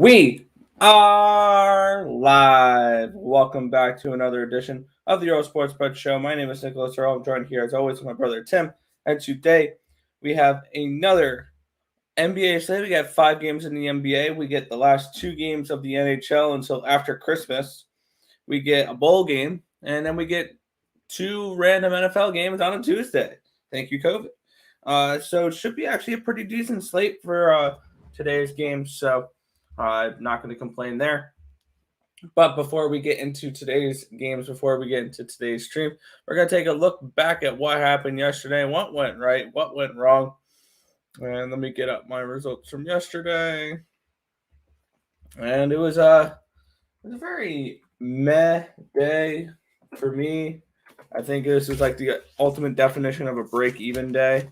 We are live. Welcome back to another edition of the Earle Sports Bet Show. My name is Nicholas Earle. I'm joined here as always with my brother Tim. And today we have another NBA slate. We got 5 games in the NBA. We get the last 2 games of the NHL until after Christmas. We get a bowl game, and then we get 2 random NFL games on a Tuesday. Thank you, COVID. So it should be actually a pretty decent slate for today's game. So I'm not going to complain there. But before we get into today's games, before we get into today's stream, we're going to take a look back at what happened yesterday, what went right, what went wrong. And let me get up my results from yesterday. And it was a very meh day for me. I think this was like the ultimate definition of a break-even day.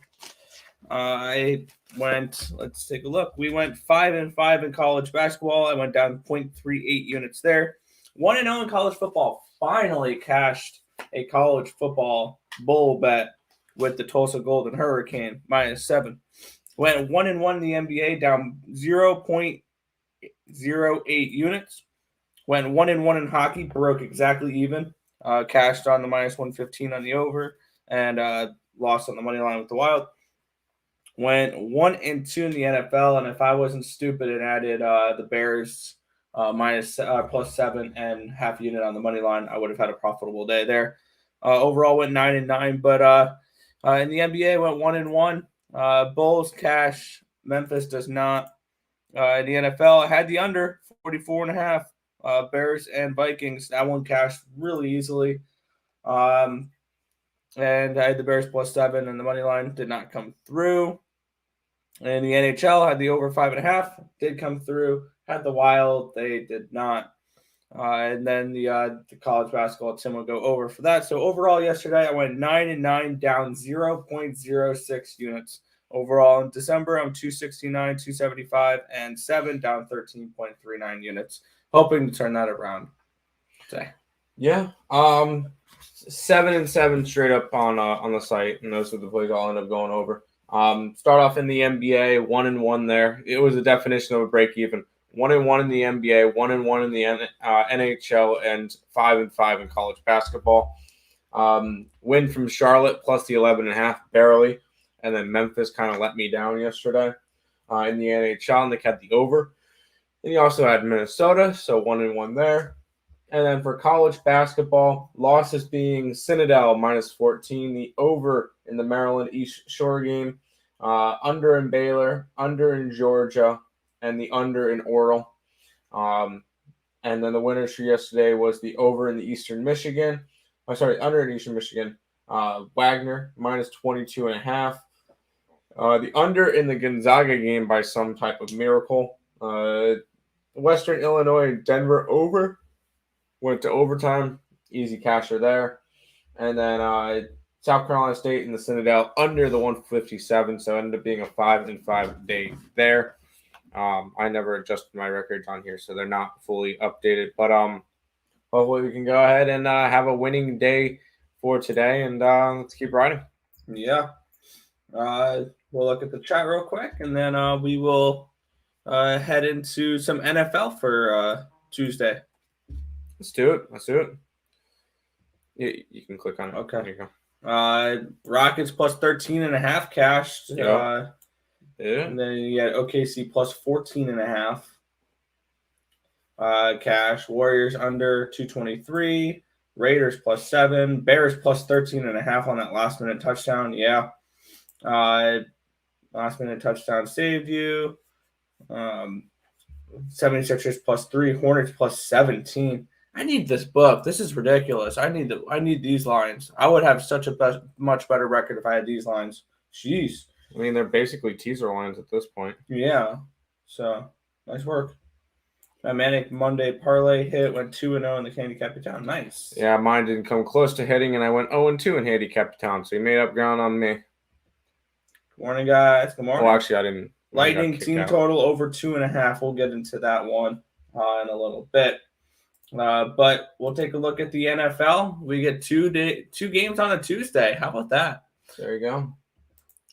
Let's take a look. We went 5-5 in college basketball. I went down 0.38 units there. 1-0 in college football. Finally cashed a college football bowl bet with the Tulsa Golden Hurricane, -7. Went 1-1 in the NBA, down 0.08 units. Went 1-1 in hockey, broke exactly even. Cashed on the -115 on the over, and lost on the money line with the Wild. Went 1-2 in the NFL, and if I wasn't stupid and added the Bears +7 and half unit on the money line, I would have had a profitable day there. Overall went 9-9, but in the NBA went 1-1. Bulls cash, Memphis does not. In the NFL, I had the under 44.5. Bears and Vikings, that one cashed really easily. And I had the Bears +7, and the money line did not come through. And the NHL had the over 5.5, did come through. Had the Wild, they did not. And then the college basketball, Tim will go over for that. So overall, yesterday I went 9-9, down 0.06 units. Overall in December, I'm 269, 275, and 7, down 13.39 units. Hoping to turn that around today. Yeah. 7-7 straight up on the site, and those are the plays I'll end up going over. Start off in the NBA, 1-1 there. It was a definition of a break even. 1-1 in the NBA, 1-1 in the NHL, and 5-5 in college basketball. Win from Charlotte plus the 11.5 barely, and then Memphis kind of let me down yesterday in the NHL, and they kept the over. And you also had Minnesota, so 1-1 there. And then for college basketball, losses being Citadel -14, the over in the Maryland East Shore game, under in Baylor, under in Georgia, and the under in Earle. And then the winners for yesterday was the over in the Eastern Michigan. Under in Eastern Michigan, Wagner -22.5. The under in the Gonzaga game by some type of miracle. Western Illinois and Denver over. Went to overtime, easy casher there. And then South Carolina State and the Citadel under the 157, so it ended up being a 5-5 day there. I never adjusted my records on here, so they're not fully updated. But hopefully we can go ahead and have a winning day for today, and let's keep riding. Yeah. We'll look at the chat real quick, and then we will head into some NFL for Tuesday. Let's do it. You can click on it. Okay. There you go. Rockets +13.5 cashed. Yeah. And then you had OKC +14.5 cash. Warriors under 223. Raiders +7. Bears +13.5 on that last minute touchdown. Yeah. Last minute touchdown saved you. 76ers +3. Hornets +17. I need this book. This is ridiculous. I need these lines. I would have such a much better record if I had these lines. Jeez. I mean, they're basically teaser lines at this point. Yeah. So, nice work. My Manic Monday parlay hit, went 2-0 in the Handicap Town. Nice. Yeah, mine didn't come close to hitting, and I went 0-2 in Handicap Town, so you made up ground on me. Good morning, guys. Good morning. Well, actually, I didn't. Lightning team total over 2.5. We'll get into that one in a little bit. But we'll take a look at the NFL. We get two games on a Tuesday. How about that? There you go.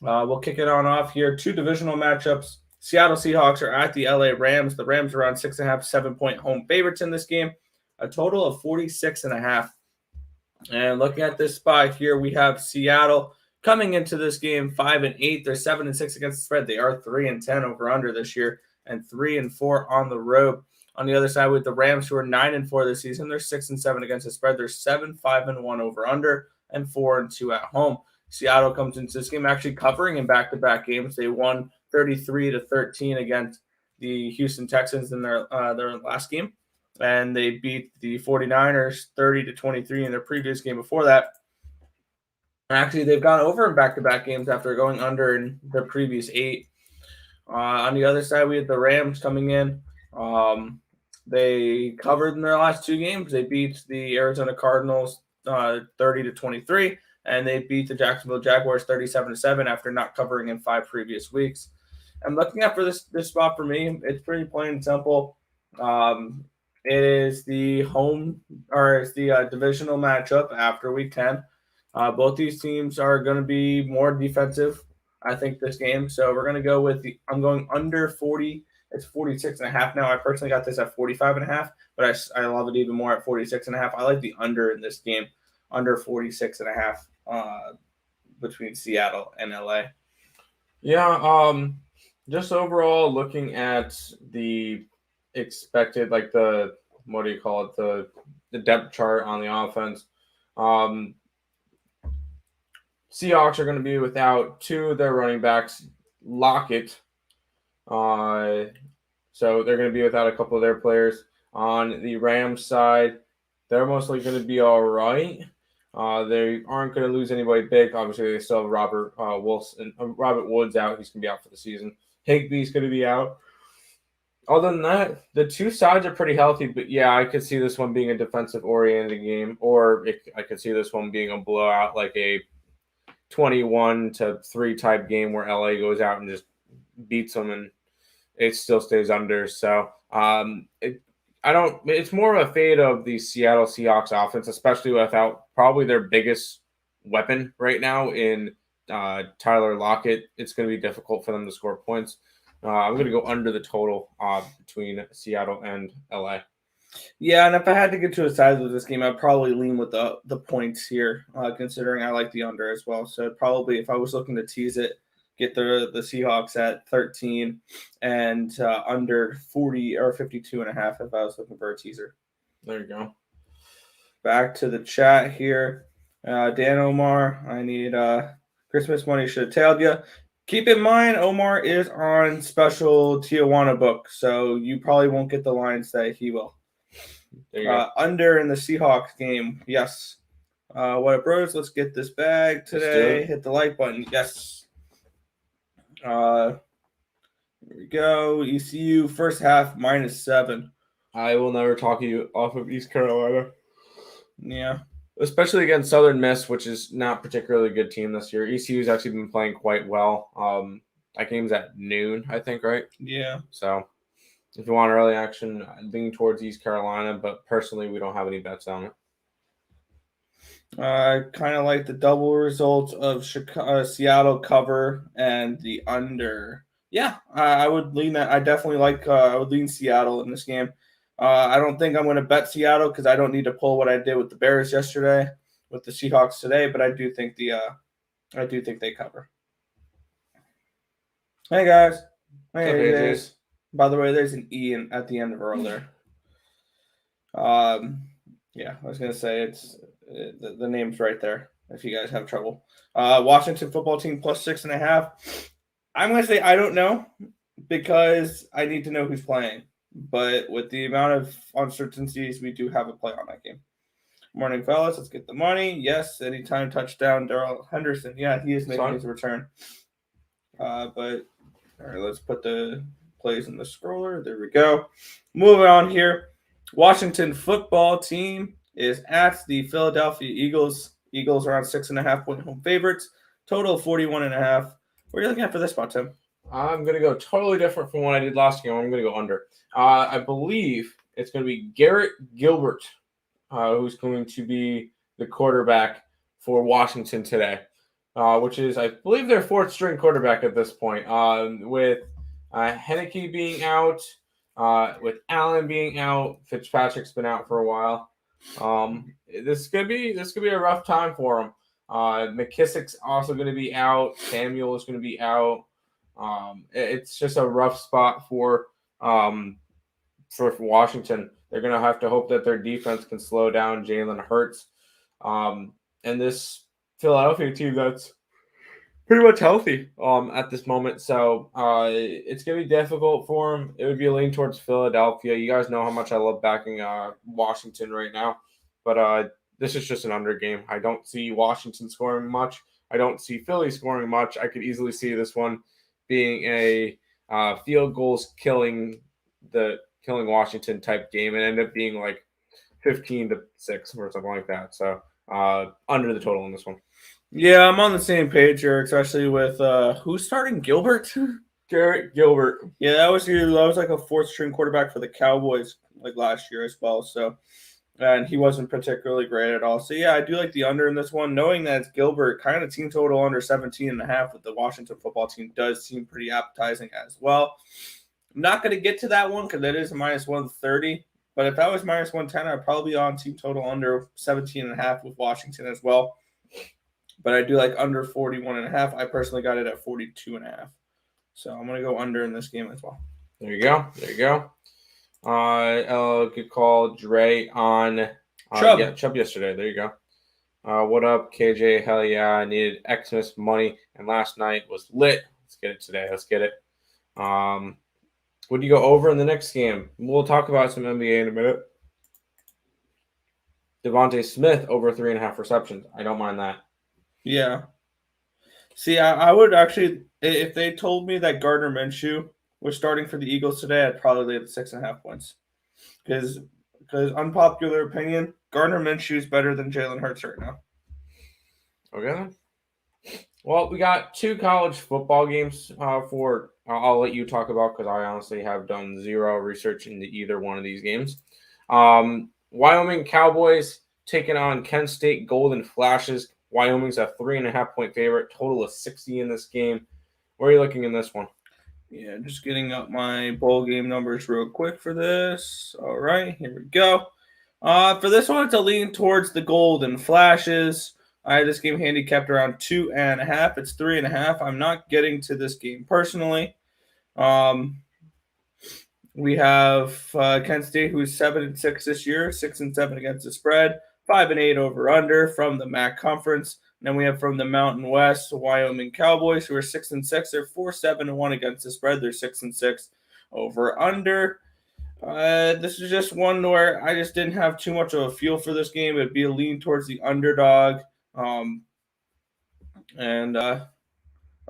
We'll kick it on off here. 2 divisional matchups. Seattle Seahawks are at the LA Rams. The Rams are on 6.5, 7-point home favorites in this game. A total of 46.5. And looking at this spot here, we have Seattle coming into this game 5-8. They're 7-6 against the spread. They are 3-10 over under this year and 3-4 on the road. On the other side, with the Rams, who are 9-4 this season, they're 6-7 against the spread. They're 7-5-1 over under and 4-2 at home. Seattle comes into this game actually covering in back-to-back games. They won 33-13 against the Houston Texans in their last game, and they beat the 49ers 30-23 in their previous game before that. Actually, they've gone over in back-to-back games after going under in their previous 8. On the other side, we had the Rams coming in. They covered in their last 2 games. They beat the Arizona Cardinals 30-23, and they beat the Jacksonville Jaguars 37-7 after not covering in 5 previous weeks. I'm looking at for this spot for me. It's pretty plain and simple. It is the divisional matchup after Week 10. Both these teams are going to be more defensive, I think, this game. So we're going to go with I'm going under 40. It's 46.5 now. I personally got this at 45.5, but I love it even more at 46.5. I like the under in this game, under 46.5 between Seattle and LA. Yeah, just overall looking at the expected, like the depth chart on the offense. Seahawks are going to be without 2 of their running backs, Lockett. So they're going to be without a couple of their players. On the Rams side, they're mostly going to be all right. They aren't going to lose anybody big. Obviously, they still have Robert Woods out. He's going to be out for the season. Higbee's going to be out. Other than that, the 2 sides are pretty healthy. But, yeah, I could see this one being a defensive-oriented game. Or I could see this one being a blowout, like a 21-3 type game where LA goes out and just beats them and it still stays under. So it's more of a fade of the Seattle Seahawks offense, especially without probably their biggest weapon right now in Tyler Lockett. It's going to be difficult for them to score points. I'm going to go under the total between Seattle and LA. Yeah, and if I had to get to a side with this game, I'd probably lean with the points here, considering I like the under as well. So probably if I was looking to tease it, get the Seahawks at 13 and under 40 or 52.5 if I was looking for a teaser. There you go. Back to the chat here. Dan Omar, I need Christmas money should have tailed you. Keep in mind, Omar is on special Tijuana book, so you probably won't get the lines that he will. Under in the Seahawks game, yes. What up, bros? Let's get this bag today. Hit the like button. Yes. Here we go. ECU first half -7. I will never talk you off of East Carolina. Yeah. Especially against Southern Miss, which is not particularly a good team this year. ECU's actually been playing quite well. That game's at noon, I think, right? Yeah. So if you want early action, I'm leaning towards East Carolina, but personally, we don't have any bets on it. I kind of like the double results of Seattle cover and the under. Yeah, I would lean that. I definitely I would lean Seattle in this game. I don't think I'm going to bet Seattle because I don't need to pull what I did with the Bears yesterday with the Seahawks today, but I do think they cover. Hey guys. Hey guys. By the way, there's an E at the end of Earle there. Yeah, I was going to say the name's right there if you guys have trouble. Washington football team +6.5. I'm going to say I don't know because I need to know who's playing. But with the amount of uncertainties, we do have a play on that game. Morning, fellas. Let's get the money. Yes, anytime touchdown, Darrell Henderson. Yeah, he is making his return. But all right, let's put the plays in the scroller. There we go. Moving on here. Washington football team is at the Philadelphia Eagles. Eagles are on 6.5-point home favorites. Total 41.5. What are you looking at for this spot, Tim? I'm going to go totally different from what I did last game. I'm going to go under. I believe it's going to be Garrett Gilbert, who's going to be the quarterback for Washington today, which is, I believe, their 4th string quarterback at this point. With Henneke being out, with Allen being out, Fitzpatrick's been out for a while. This could be a rough time for him. McKissick's also going to be out. Samuel is going to be out. It's just a rough spot for Washington. They're going to have to hope that their defense can slow down Jalen Hurts. And this Philadelphia team that's pretty much healthy at this moment. So it's going to be difficult for them. It would be a lean towards Philadelphia. You guys know how much I love backing Washington right now. But this is just an under game. I don't see Washington scoring much. I don't see Philly scoring much. I could easily see this one being a field goals killing Washington type game and end up being like 15-6 or something like that. So under the total in this one. Yeah, I'm on the same page here, especially with who's starting Gilbert? Garrett Gilbert. Yeah, that was like a fourth string quarterback for the Cowboys like last year as well. So, and he wasn't particularly great at all. So yeah, I do like the under in this one, knowing that it's Gilbert. Kind of team total under 17.5 with the Washington football team does seem pretty appetizing as well. I'm not going to get to that one because that is minus 130. But if that was minus 110, I'd probably be on team total under 17.5 with Washington as well. But I do like under 41.5. I personally got it at 42.5. So I'm going to go under in this game as well. There you go. Good call, Dre on Chubb. Yeah, Chubb yesterday. There you go. What up, KJ? Hell yeah, I needed Xmas money, and last night was lit. Let's get it today. Let's get it. Would you go over in the next game? We'll talk about some NBA in a minute. Devontae Smith over 3.5 receptions. I don't mind that. Yeah. See, I would actually, if they told me that Gardner Minshew was starting for the Eagles today, I'd probably lay the 6.5 points. Because unpopular opinion, Gardner Minshew is better than Jalen Hurts right now. Okay. Well, we got 2 college football games I'll let you talk about because I honestly have done zero research into either one of these games. Wyoming Cowboys taking on Kent State Golden Flashes. Wyoming's a 3.5 point favorite, total of 60 in this game. Where are you looking in this one? Yeah, just getting up my bowl game numbers real quick for this. All right, here we go. For this one, it's a lean towards the Golden Flashes. I had this game handicapped around 2.5. It's 3.5. I'm not getting to this game personally. We have Kent State, who's 7-6 this year, 6-7 against the spread, 5-8 over under from the MAC conference. And then we have from the Mountain West, Wyoming Cowboys, who are 6-6. They're 4-7-1 against the spread. They're 6-6 over under. This is just one where I just didn't have too much of a feel for this game. It'd be a lean towards the underdog, and a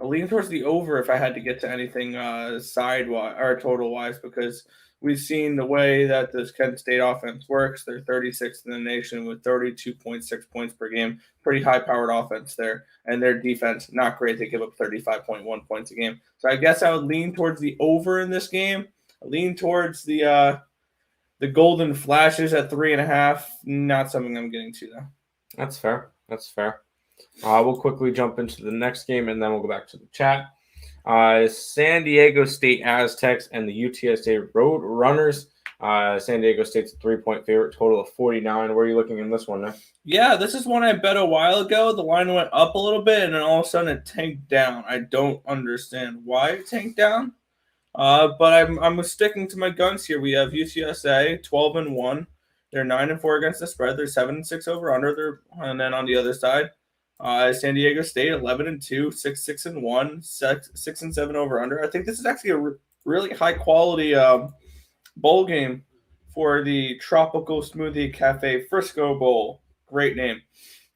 lean towards the over if I had to get to anything side-wise or total-wise, because we've seen the way that this Kent State offense works. They're 36th in the nation with 32.6 points per game. Pretty high-powered offense there. And their defense, not great. They give up 35.1 points a game. So I guess I would lean towards the over in this game. I lean towards the Golden Flashes at 3.5. Not something I'm getting to, though. That's fair. We'll quickly jump into the next game, and then we'll go back to the chat. San Diego State Aztecs and the UTSA Roadrunners. San Diego State's a 3-point favorite, total of 49. Where are you looking in this one now? Yeah, this is one I bet a while ago. The line went up a little bit, and then all of a sudden it tanked down. I don't understand why it tanked down, but I'm sticking to my guns here. We have UTSA 12-1. They're 9-4 against the spread. They're 7-6 over under. And then on the other side, San Diego State 11-2, 6-1, 6-7 over under. I think this is actually a really high quality bowl game for the Tropical Smoothie Cafe Frisco Bowl. Great name.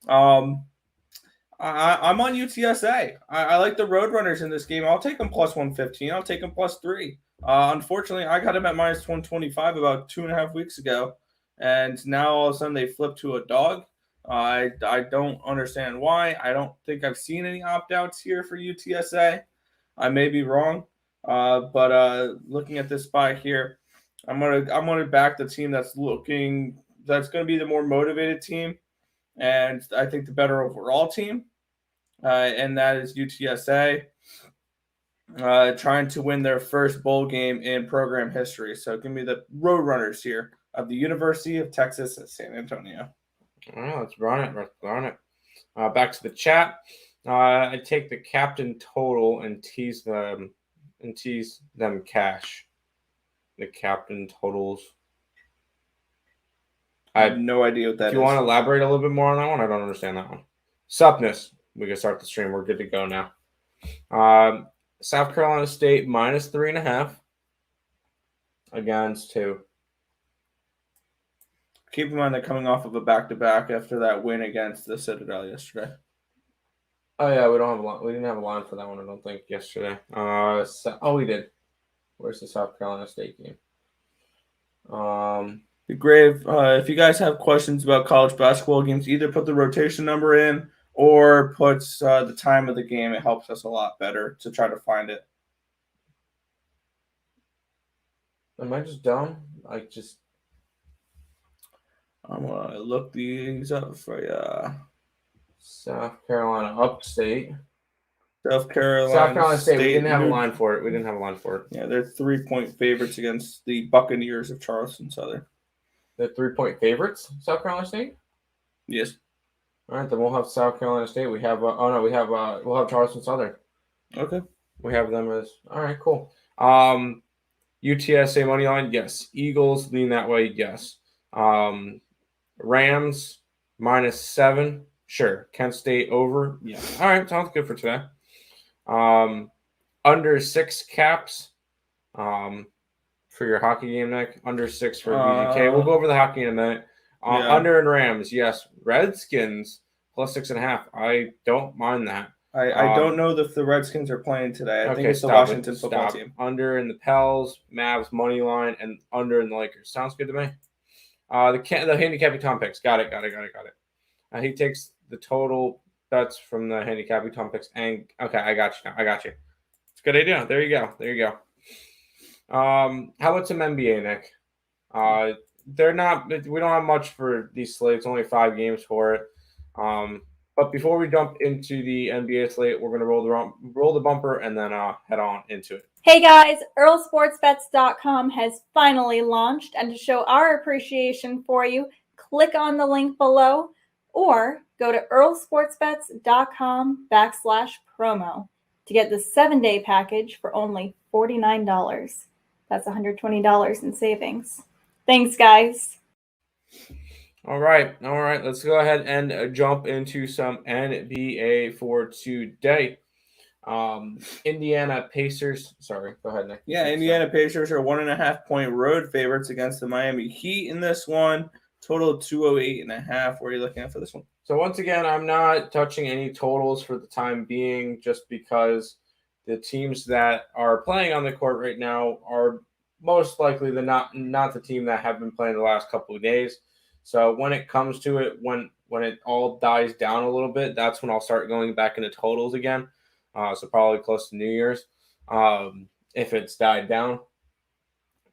I'm on UTSA. I like the Roadrunners in this game. I'll take them plus 115. I'll take them plus 3. Unfortunately, I got them at minus 125 about 2.5 weeks ago, and now all of a sudden they flip to a dog. I don't understand why. I don't think I've seen any opt-outs here for UTSA. I may be wrong, but looking at this spot here, I'm gonna back the team that's going to be the more motivated team, and I think the better overall team, and that is UTSA. trying to win their first bowl game in program history. So give me the Roadrunners here of the University of Texas at San Antonio. All right, let's run it. Back to the chat. I take the captain total and tease them cash. The captain totals. I have no idea what that is. If you want to elaborate a little bit more on that one, I don't understand that one. Supness. We can start the stream. We're good to go now. South Carolina State minus 3.5 against 2. Keep in mind they're coming off of a back-to-back after that win against the Citadel yesterday. Oh yeah, we don't have a line. We didn't have a line for that one, I don't think, yesterday. We did. Where's the South Carolina State game? Grave, if you guys have questions about college basketball games, either put the rotation number in or put the time of the game. It helps us a lot better to try to find it. Am I just dumb? I'm going to look these up for you. South Carolina Upstate. South Carolina State. We didn't have a line for it. Yeah, they're 3-point favorites against the Buccaneers of Charleston Southern. They're 3-point favorites, South Carolina State? Yes. All right, then we'll have South Carolina State. We have we'll have Charleston Southern. Okay. We have them as all right, cool. UTSA money line, yes. Eagles lean that way, yes. Rams -7, sure. Kent State over, yeah. All right, sounds good for today. Under 6 caps, for your hockey game, Nick. Under 6 for VGK. We'll go over the hockey in a minute. Yeah. Under and Rams, yes. Redskins +6.5. I don't mind that. I don't know if the Redskins are playing today. I think it's the Washington football team. Under in the Pels, Mavs money line, and under in the Lakers. Sounds good to me. The handicapping Tom picks. Got it. He takes the total bets from the handicapping Tom picks. And okay, I got you now. It's a good idea. There you go. How about some NBA, Nick? They're not. We don't have much for these slates. Only 5 games for it. But before we jump into the NBA slate, we're gonna roll the bumper and then head on into it. Hey guys, EarleSportsBets.com has finally launched, and to show our appreciation for you, click on the link below or go to EarleSportsBets.com/promo to get the 7-day package for only $49. That's $120 in savings. Thanks, guys. All right. Let's go ahead and jump into some NBA for today. Indiana Pacers. Sorry, go ahead, Nick. Yeah, Indiana Pacers are 1.5-point road favorites against the Miami Heat in this one. Total 208.5. What are you looking at for this one? So once again, I'm not touching any totals for the time being, just because the teams that are playing on the court right now are most likely not the team that have been playing the last couple of days. So when it comes to it, when it all dies down a little bit, that's when I'll start going back into totals again. So probably close to New Year's, if it's died down.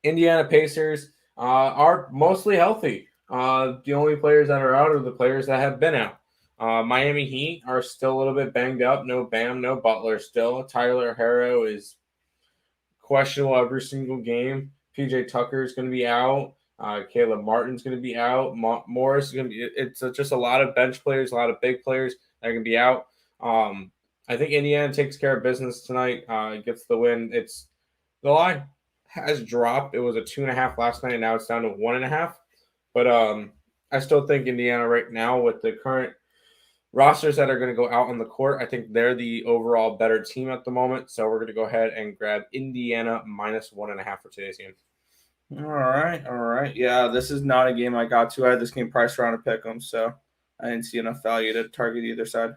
Indiana Pacers are mostly healthy. The only players that are out are the players that have been out. Miami Heat are still a little bit banged up. No Bam, no Butler still. Tyler Herro is questionable every single game. PJ Tucker is going to be out. Caleb Martin's going to be out. Morris is going to be. It's just a lot of bench players, a lot of big players that are going to be out. I think Indiana takes care of business tonight. Gets the win. The line has dropped. It was a 2.5 last night, and now it's down to 1.5. But I still think Indiana right now, with the current rosters that are going to go out on the court, I think they're the overall better team at the moment. So we're going to go ahead and grab Indiana -1.5 for today's game. All right. Yeah, this is not a game I got to. I had this game priced around a pick 'em, so I didn't see enough value to target either side.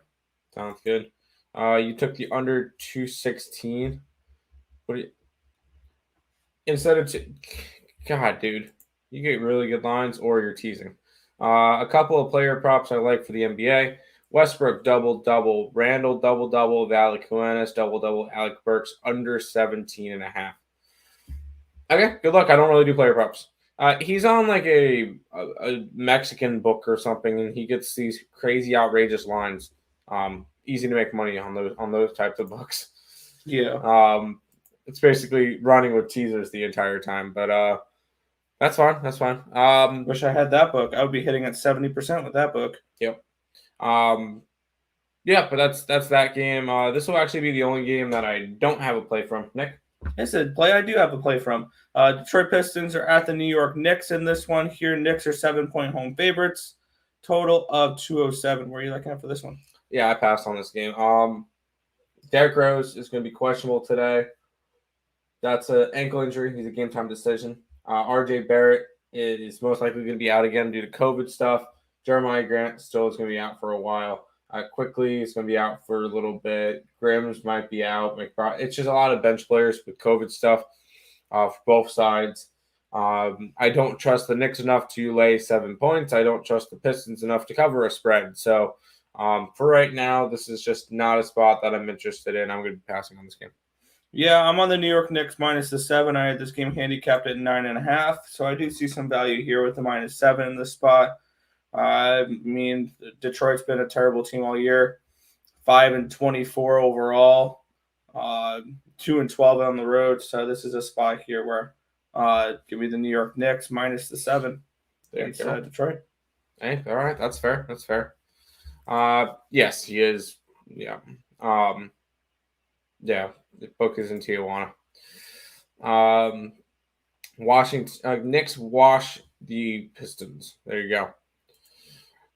Sounds good. You took the under 216. God, dude, you get really good lines, or you're teasing. A couple of player props I like for the NBA. Westbrook double-double, Randall double-double, Valanciunas double-double, Alec Burks under 17.5. Okay, good luck. I don't really do player props. He's on like a Mexican book or something, and he gets these crazy, outrageous lines. Easy to make money on those types of books. Yeah. It's basically running with teasers the entire time, but that's fine. That's fine. Wish I had that book. I would be hitting at 70% with that book. Yep. Yeah, but that's that game. This will actually be the only game that I don't have a play from. Nick? I said play I do have a play from. Detroit Pistons are at the New York Knicks in this one. Here, Knicks are 7-point home favorites. Total of 207. Where are you looking at for this one? Yeah, I passed on this game. Derrick Rose is going to be questionable today. That's an ankle injury. He's a game time decision. RJ Barrett is most likely going to be out again due to COVID stuff. Jeremiah Grant still is going to be out for a while. Quickly is going to be out for a little bit. Grims might be out. It's just a lot of bench players with COVID stuff for both sides. I don't trust the Knicks enough to lay 7 points. I don't trust the Pistons enough to cover a spread. So for right now, this is just not a spot that I'm interested in. I'm going to be passing on this game. Yeah, I'm on the New York Knicks minus the 7. I had this game handicapped at 9.5, so I do see some value here with the minus 7 in this spot. I mean, Detroit's been a terrible team all year. 5-24 overall, 2-12 on the road. So this is a spot here where give me the New York Knicks minus the 7 against Detroit. Hey, all right, that's fair. That's fair. Yes, he is. Yeah. Yeah, the book is in Tijuana. Washington Knicks wash the Pistons. There you go.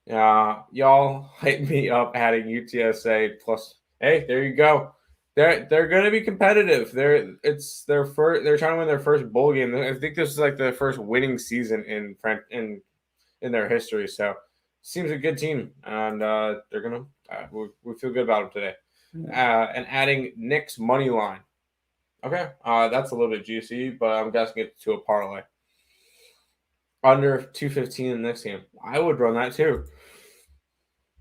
Y'all hype me up adding UTSA plus. Hey, there you go. They're going to be competitive. They're trying to win their first bowl game. I think this is like the first winning season in their history. So seems a good team, and they're gonna. We feel good about them today. And adding Knicks money line. Okay, that's a little bit juicy, but I'm guessing it's to a parlay. Under 215 in the next game. I would run that too.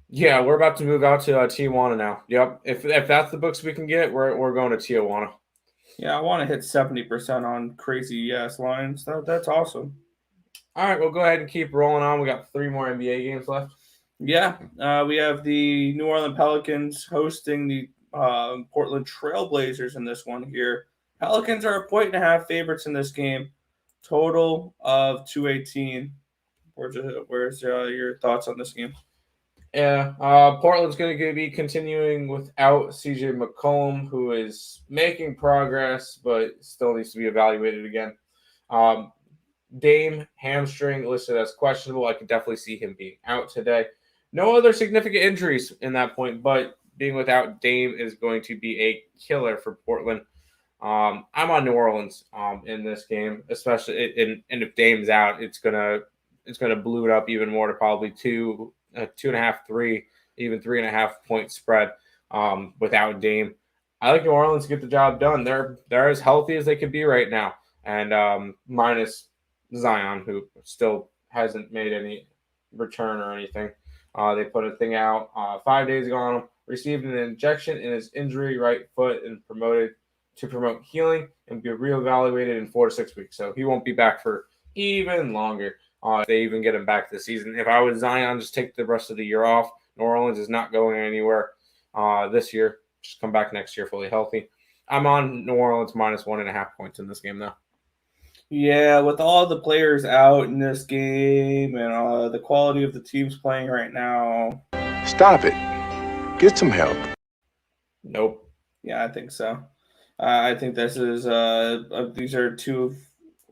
Yeah, we're about to move out to Tijuana now. Yep. If that's the books we can get, we're going to Tijuana. Yeah, I want to hit 70% on crazy ass lines. That's awesome. All right, we'll go ahead and keep rolling on. We got 3 more NBA games left. Yeah, we have the New Orleans Pelicans hosting the Portland Trailblazers in this one here. Pelicans are 1.5 favorites in this game. Total of 218. Where's your thoughts on this game? Yeah, Portland's going to be continuing without CJ McCollum, who is making progress, but still needs to be evaluated again. Dame hamstring listed as questionable. I could definitely see him being out today. No other significant injuries in that point, but being without Dame is going to be a killer for Portland. I'm on New Orleans in this game, especially and if Dame's out, it's gonna balloon up even more to probably 2.5, 3, even 3.5 point spread without Dame. I like New Orleans to get the job done. They're as healthy as they could be right now, and minus Zion, who still hasn't made any return or anything. They put a thing out 5 days ago on him. Received an injection in his injury right foot and promote healing and be reevaluated in 4 to 6 weeks. So he won't be back for even longer. If they even get him back this season. If I was Zion, just take the rest of the year off. New Orleans is not going anywhere this year. Just come back next year fully healthy. I'm on New Orleans minus 1.5 points in this game, though. Yeah, with all the players out in this game and the quality of the teams playing right now. Stop it. Get some help. Nope. Yeah, I think so. I think this is these are two.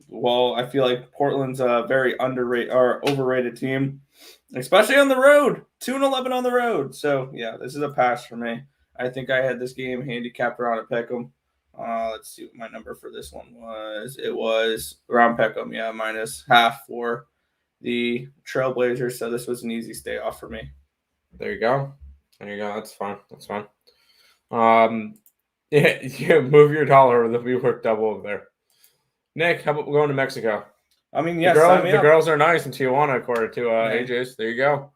Well, I feel like Portland's a very underrated or overrated team, especially on the road. 2-11 on the road. So yeah, this is a pass for me. I think I had this game handicapped around a pick'em. Let's see what my number for this one was. It was around pick'em, yeah, minus half for the Trailblazers. So this was an easy stay off for me. There you go. That's fine. Yeah, move your dollar. That'll be worth double over there. Nick, how about going to Mexico? I mean, yes, the girls are nice in Tijuana, according to Yeah. AJ's. There you go.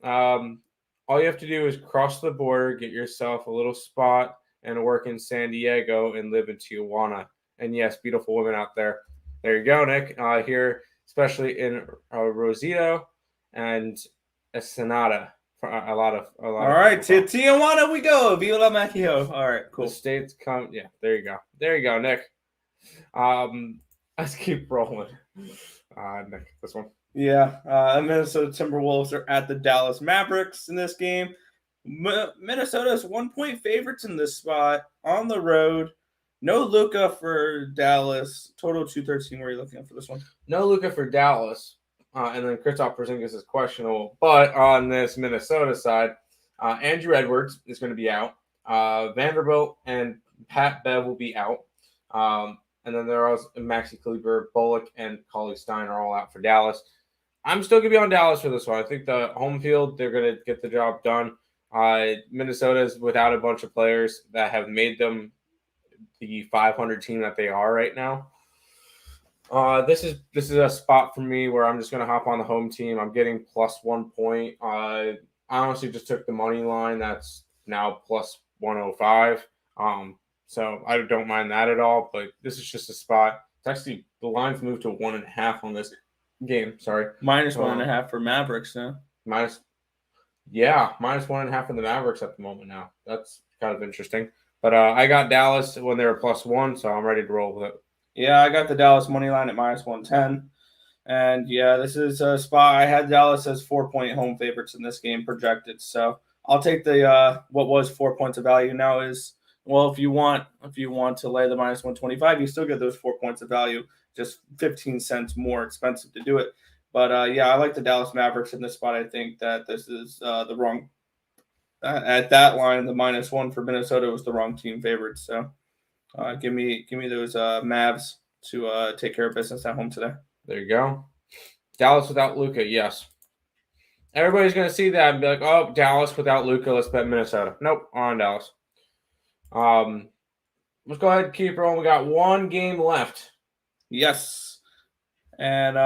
All you have to do is cross the border, get yourself a little spot, and work in San Diego and live in Tijuana. And yes, beautiful women out there. There you go, Nick. Here, especially in Rosito and Ensenada, A lot of. All right, to Tijuana we go. Viva la Macchio. All right, cool. The states come. Yeah, there you go, Nick. Let's keep rolling. Nick, this one. Yeah, Minnesota Timberwolves are at the Dallas Mavericks in this game. Minnesota is 1-point favorites in this spot on the road. No Luka for Dallas. Total 213. Where are you looking at for this one? No Luka for Dallas. And then Kristaps Porzingis is questionable. But on this Minnesota side, Andrew Edwards is going to be out. Vanderbilt and Pat Bev will be out. And then there are also Maxi Kleber, Bullock, and Cauley Stein are all out for Dallas. I'm still going to be on Dallas for this one. I think the home field, they're going to get the job done. Minnesota is without a bunch of players that have made them the 500 team that they are right now. This is a spot for me where I'm just going to hop on the home team. I'm getting plus 1 point. I honestly just took the money line. That's now plus 105. So I don't mind that at all, but this is just a spot. It's actually, the line's moved to 1.5 on this game. Sorry. Minus 1.5 for Mavericks now. Minus 1.5 for the Mavericks at the moment now. That's kind of interesting. But I got Dallas when they were plus 1, so I'm ready to roll with it. Yeah, I got the Dallas money line at minus 110. And yeah, this is a spot. I had Dallas as 4-point home favorites in this game projected. So I'll take the what was 4 points of value now is, well, if you want to lay the minus 125, you still get those 4 points of value, just 15 cents more expensive to do it. But yeah, I like the Dallas Mavericks in this spot. I think that this is the wrong at that line. The minus 1 for Minnesota was the wrong team favorite. So give me those Mavs to take care of business at home today. There you go. Dallas without Luka, yes. Everybody's going to see that and be like, oh, Dallas without Luka, let's bet Minnesota. Nope, on Dallas. Let's go ahead and keep rolling. We got one game left. Yes. And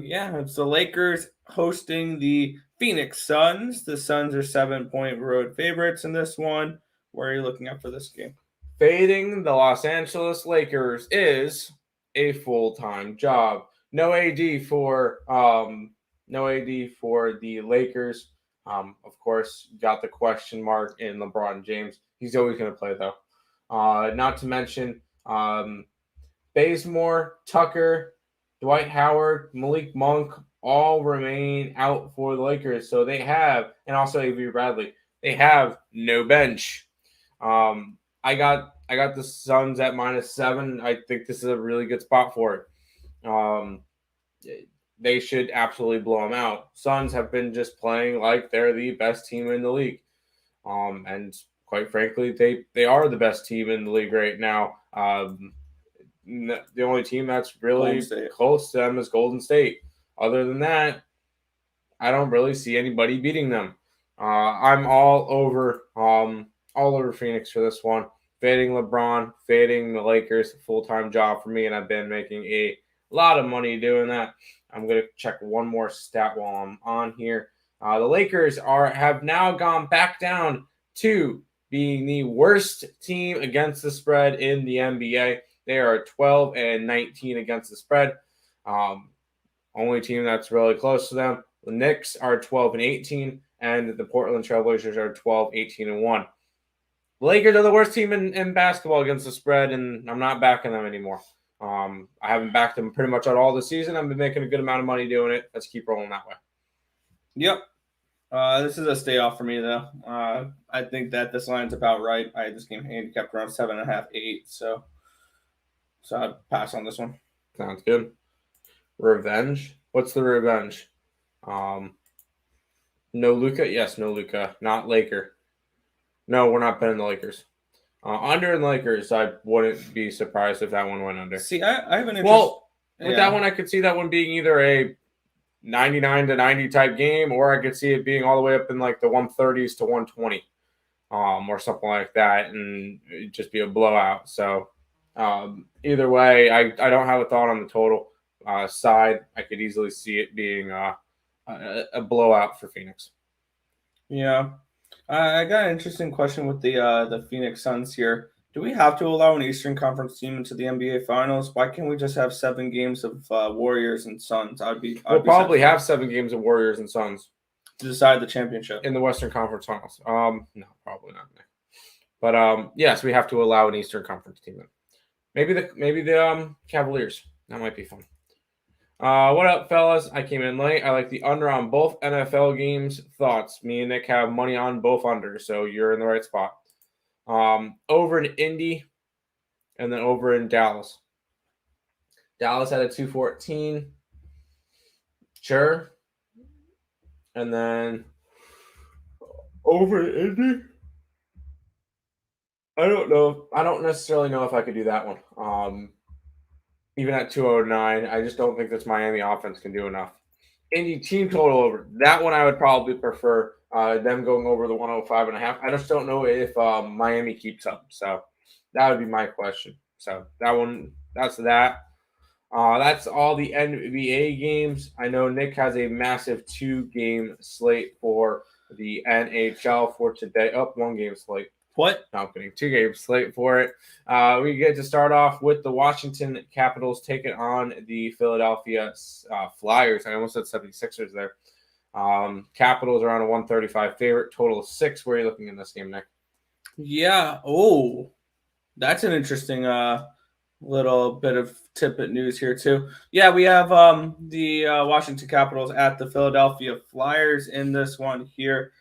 yeah, it's the Lakers hosting the Phoenix Suns. The Suns are 7-point road favorites in this one. Where are you looking at for this game? Fading the Los Angeles Lakers is a full-time job. No AD for the Lakers. Of course, got the question mark in LeBron James. He's always going to play, though. Not to mention Bazemore, Tucker, Dwight Howard, Malik Monk all remain out for the Lakers. So they have, and also Avery Bradley, they have no bench. I got the Suns at -7. I think this is a really good spot for it. They should absolutely blow them out. Suns have been just playing like they're the best team in the league. And quite frankly, they are the best team in the league right now. The only team that's really close to them is Golden State. Other than that, I don't really see anybody beating them. I'm all over Phoenix for this one. Fading LeBron, fading the Lakers, full-time job for me, and I've been making a lot of money doing that. I'm going to check one more stat while I'm on here. The Lakers have now gone back down to being the worst team against the spread in the NBA. They are 12-19 against the spread. Only team that's really close to them. The Knicks are 12-18, and the Portland Trailblazers are 12-18-1. The Lakers are the worst team in basketball against the spread, and I'm not backing them anymore. I haven't backed them pretty much at all this season. I've been making a good amount of money doing it. Let's keep rolling that way. Yep. This is a stay off for me, though. I think that this line's about right. I had this game handicapped around 7.5, 8. So I'd pass on this one. Sounds good. Revenge. What's the revenge? No Luka? Yes, no Luka. Not Laker. No, we're not betting the Lakers. Under in the Lakers, I wouldn't be surprised if that one went under. See, I have an interest. Well, with that one, I could see that one being either a 99-90 type game, or I could see it being all the way up in like the 130s to 120, or something like that, and it'd just be a blowout. So either way, I don't have a thought on the total side. I could easily see it being a blowout for Phoenix. Yeah. I got an interesting question with the Phoenix Suns here. Do we have to allow an Eastern Conference team into the NBA Finals? Why can't we just have 7 games of Warriors and Suns? We'll probably have 7 games of Warriors and Suns. to decide the championship. In the Western Conference Finals. No, probably not. But yes, we have to allow an Eastern Conference team in. Maybe the Cavaliers. That might be fun. What up, fellas? I came in late. I like the under on both NFL games. Thoughts? Me and Nick have money on both unders, so you're in the right spot. Over in Indy, and then over in Dallas. Dallas had a 214. Sure. And then over in Indy, I don't know. I don't necessarily know if I could do that one. Even at 209, I just don't think this Miami offense can do enough. Indy team total over. That one I would probably prefer them going over the 105.5. I just don't know if Miami keeps up. So that would be my question. So that's that. That's all the NBA games. I know Nick has a massive 2-game slate for the NHL for today. Oh, 1-game slate. What? No, I'm kidding. 2-game slate for it. We get to start off with the Washington Capitals taking on the Philadelphia Flyers. I almost said 76ers there. Capitals are on a 135 favorite. Total of 6. Where are you looking in this game, Nick? Yeah. Oh, that's an interesting little bit of tidbit news here too. Yeah, we have the Washington Capitals at the Philadelphia Flyers in this one here.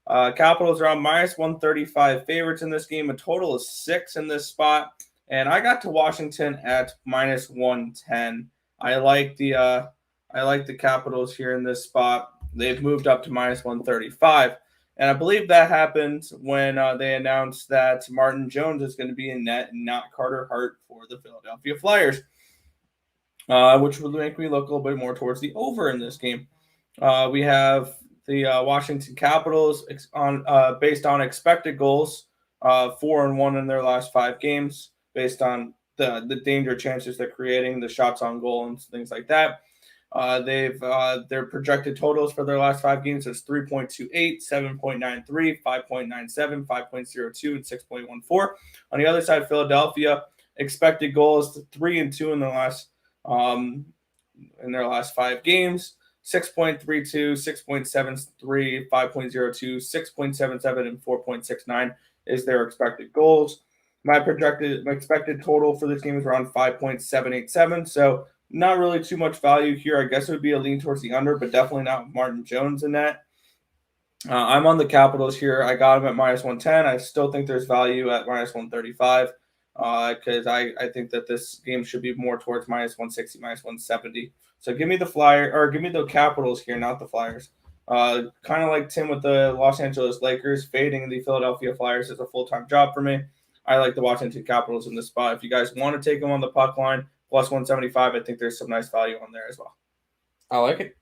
Capitals are on minus 135 favorites in this game. A total of 6 in this spot, and I got to Washington at minus 110. I like the Capitals here in this spot. They've moved up to minus 135. And I believe that happened when they announced that Martin Jones is going to be in net and not Carter Hart for the Philadelphia Flyers, which would make me look a little bit more towards the over in this game. We have the Washington Capitals based on expected goals, 4-1 in their last 5 games, based on the danger chances they're creating, the shots on goal, and things like that. Their projected totals for their last 5 games is 3.28, 7.93, 5.97, 5.02, and 6.14. On the other side, Philadelphia expected goals 3-2 in their last 5 games, 6.32, 6.73, 5.02, 6.77, and 4.69 is their expected goals. My expected total for this game is around 5.787. So not really too much value here. I guess it would be a lean towards the under, but definitely not Martin Jones in that. I'm on the Capitals here. I got them at minus 110. I still think there's value at minus 135 because I think that this game should be more towards minus 160, minus 170. So give me the Capitals here, not the Flyers. Kind of like Tim with the Los Angeles Lakers, fading the Philadelphia Flyers is a full-time job for me. I like the Washington Capitals in this spot. If you guys want to take them on the puck line, plus 175, I think there's some nice value on there as well. I like it.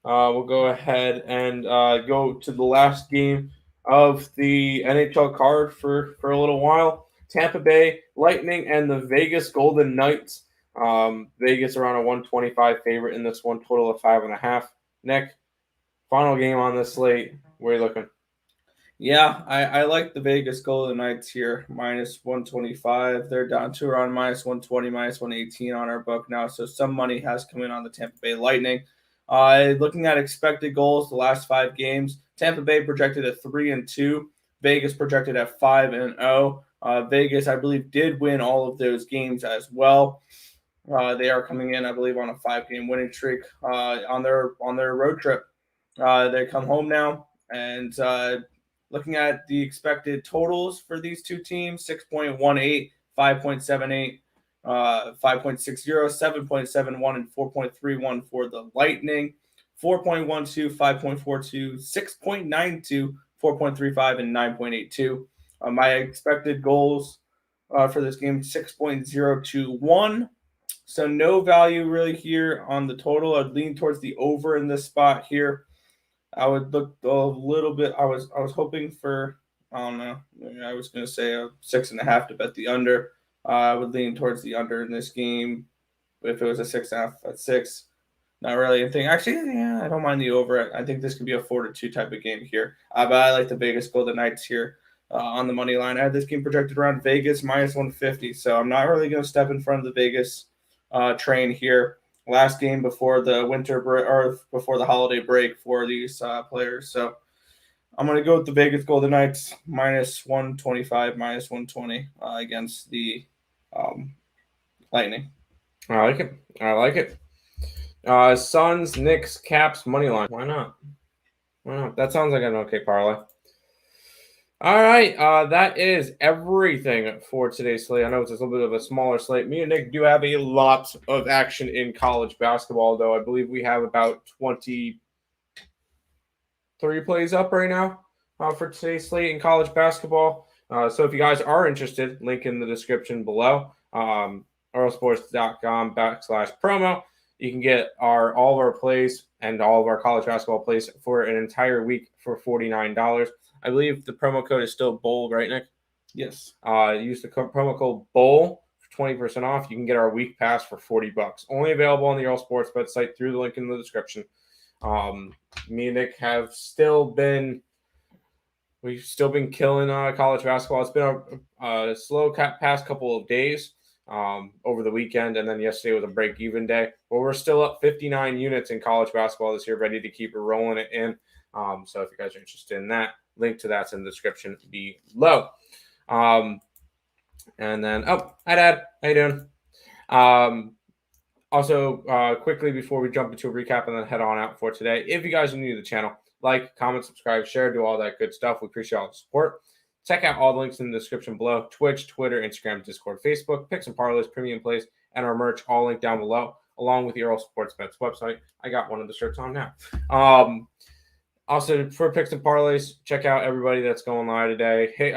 We'll go ahead and go to the last game of the NHL card for a little while. Tampa Bay Lightning and the Vegas Golden Knights. Vegas around a 125 favorite in this one, total of 5.5. Nick, final game on this slate. Where are you looking? Yeah, I like the Vegas Golden Knights here, minus 125. They're down to around minus 120, minus 118 on our book now. So some money has come in on the Tampa Bay Lightning. Looking at expected goals, the last 5 games, Tampa Bay projected at 3-2. Vegas projected at 5-0. Vegas, I believe, did win all of those games as well. They are coming in, I believe, on a 5-game winning streak on their road trip. They come home now, and looking at the expected totals for these two teams, 6.18, 5.78, 5.60, 7.71, and 4.31 for the Lightning, 4.12, 5.42, 6.92, 4.35, and 9.82. My expected goals for this game, 6.021. So no value really here on the total. I'd lean towards the over in this spot here. I would look a little bit. I was hoping for, I don't know. I was going to say a 6.5 to bet the under. I would lean towards the under in this game. If it was a 6.5 at 6, not really anything. Actually, yeah, I don't mind the over. I think this could be a 4-2 type of game here. But I like the Vegas Golden Knights here on the money line. I had this game projected around Vegas minus 150, so I'm not really going to step in front of the Vegas train here. last game before the winter break or before the holiday break for these players. So I'm going to go with the Vegas Golden Knights minus 125, minus 120 against the Lightning. I like it. Suns, Knicks, Caps, money line. Why not? That sounds like an okay parlay. All right, that is everything for today's slate. I know it's a little bit of a smaller slate. Me and Nick do have a lot of action in college basketball, though. I believe we have about 23 plays up right now for today's slate in college basketball. So if you guys are interested, link in the description below, earlesports.com/promo. You can get all of our plays and all of our college basketball plays for an entire week for $49. I believe the promo code is still BOWL, right, Nick? Yes. Use the promo code BOWL for 20% off. You can get our week pass for $40. Only available on the Earle Sports website through the link in the description. Me and Nick have we've still been killing college basketball. It's been a slow past couple of days over the weekend, and then yesterday was a break-even day. But we're still up 59 units in college basketball this year, ready to keep rolling it in. So if you guys are interested in that, link to that's in the description below. And then, hi, Dad. How you doing? Also, quickly before we jump into a recap and then head on out for today, if you guys are new to the channel, like, comment, subscribe, share, do all that good stuff. We appreciate all the support. Check out all the links in the description below. Twitch, Twitter, Instagram, Discord, Facebook, Picks and Parleys, Premium Plays, and our merch all linked down below, along with the Earle Sports Bets website. I got one of the shirts on now. Also, for Picks and Parleys, check out everybody that's going live today. Hey,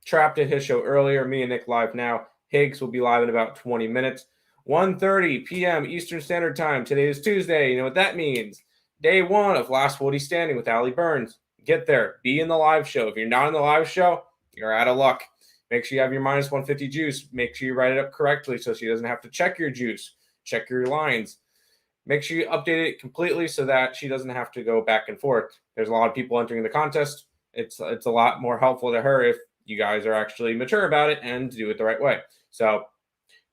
Trapped did his show earlier. Me and Nick live now. Higgs will be live in about 20 minutes. 1:30 p.m. Eastern Standard Time. Today is Tuesday. You know what that means. Day one of Last 40 Standing with Allie Burns. Get there. Be in the live show. If you're not in the live show, you're out of luck. Make sure you have your minus 150 juice. Make sure you write it up correctly so she doesn't have to check your juice. Check your lines. Make sure you update it completely so that she doesn't have to go back and forth. There's a lot of people entering the contest. It's a lot more helpful to her if you guys are actually mature about it and do it the right way. So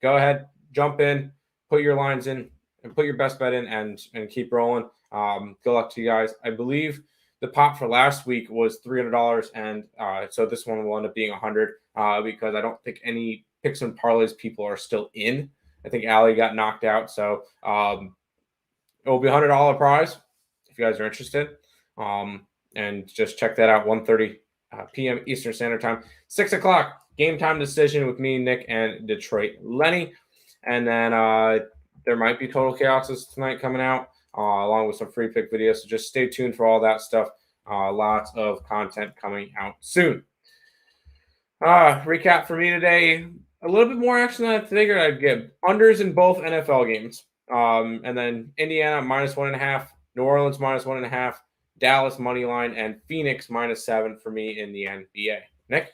go ahead, jump in, put your lines in, and put your best bet in and keep rolling. Good luck to you guys. I believe the pot for last week was $300, and so this one will end up being $100 because I don't think any Picks and Parlays people are still in. I think Allie got knocked out, so it will be a $100 prize if you guys are interested. And just check that out, 1:30 p.m. Eastern Standard Time. 6 o'clock, game time decision with me, Nick, and Detroit Lenny. And then there might be Total Chaoses tonight coming out, along with some free pick videos. So just stay tuned for all that stuff. Lots of content coming out soon. Recap for me today. A little bit more action than I figured I'd get. Unders in both NFL games. And then Indiana -1.5, New Orleans -1.5, Dallas money line, and Phoenix -7 for me in the NBA. Nick?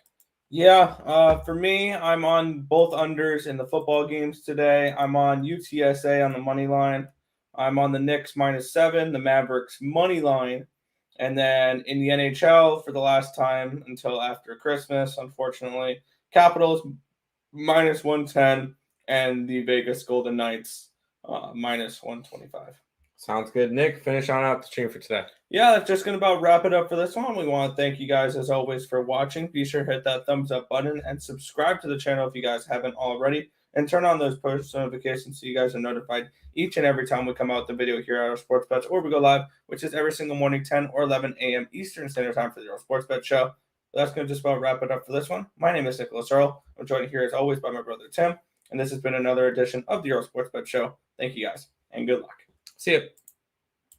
Yeah, for me, I'm on both unders in the football games today. I'm on UTSA on the money line. I'm on the Knicks -7, the Mavericks money line. And then in the NHL, for the last time until after Christmas, unfortunately, Capitals -110 and the Vegas Golden Knights -125. Sounds good. Nick, finish on out the stream for today. Yeah, that's just going to about wrap it up for this one. We want to thank you guys, as always, for watching. Be sure to hit that thumbs up button and subscribe to the channel if you guys haven't already. And turn on those post notifications so you guys are notified each and every time we come out with the video here at our Sports Bets, or we go live, which is every single morning, 10 or 11 a.m. Eastern Standard Time for the Sports Bet Show. That's going to just about wrap it up for this one. My name is Nicholas Earle. I'm joined here, as always, by my brother, Tim. And this has been another edition of the Earle Sports Bet Show. Thank you guys, and good luck. See you.